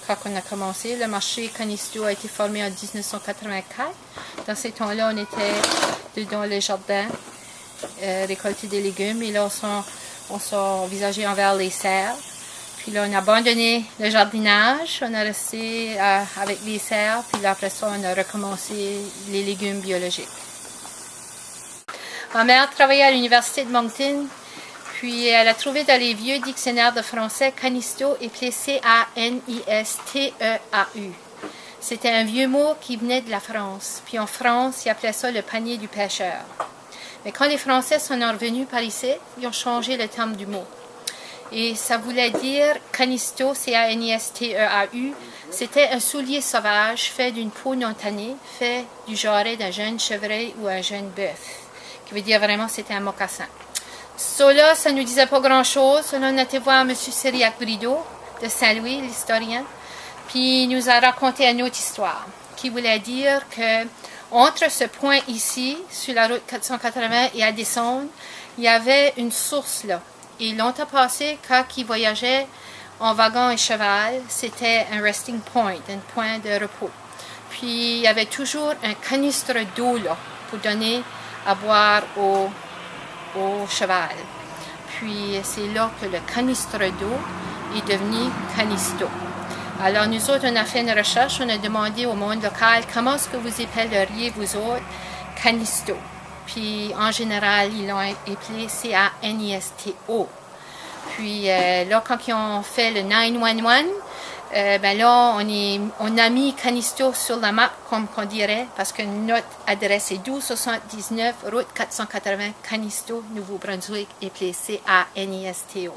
quand on a commencé. Le marché Canisto a été formé en 1984. Dans ces temps-là, on était dans les jardins, récolter des légumes. Et là, on s'est envisagé envers les serres. Puis là, on a abandonné le jardinage. On a resté avec les serres. Puis là, après ça, on a recommencé les légumes biologiques. Ma mère travaillait à l'université de Moncton. Puis elle a trouvé dans les vieux dictionnaires de français Canisto écrit C-A-N-I-S-T-E-A-U. C'était un vieux mot qui venait de la France. Puis en France, ils appelaient ça le panier du pêcheur. Mais quand les Français sont revenus par ici, ils ont changé le terme du mot. Et ça voulait dire Canisto, C-A-N-I-S-T-E-A-U. C'était un soulier sauvage fait d'une peau non tannée, fait du jarret d'un jeune chevreuil ou un jeune bœuf. Qui veut dire vraiment c'était un mocassin. Cela, ça ne nous disait pas grand-chose. Là, on a été voir M. Cyriac-Brideau de Saint-Louis, l'historien, puis il nous a raconté une autre histoire qui voulait dire que entre ce point ici, sur la route 480 et à descendre, il y avait une source là. Et longtemps passé, quand ils voyageaient en wagon et cheval, c'était un resting point, un point de repos. Puis il y avait toujours un canistre d'eau là pour donner à boire au cheval. Puis c'est là que le canistre d'eau est devenu Canisto. Alors nous autres, on a fait une recherche, on a demandé au monde local comment est-ce que vous appelleriez vous autres Canisto. Puis en général, ils l'ont appelé C-A-N-I-S-T-O. Puis là, quand ils ont fait le 911, ben là, on a mis Canisto sur la map, comme on dirait, parce que notre adresse est 1279, route 480, Canisto, Nouveau-Brunswick, appelé C-A-N-I-S-T-O.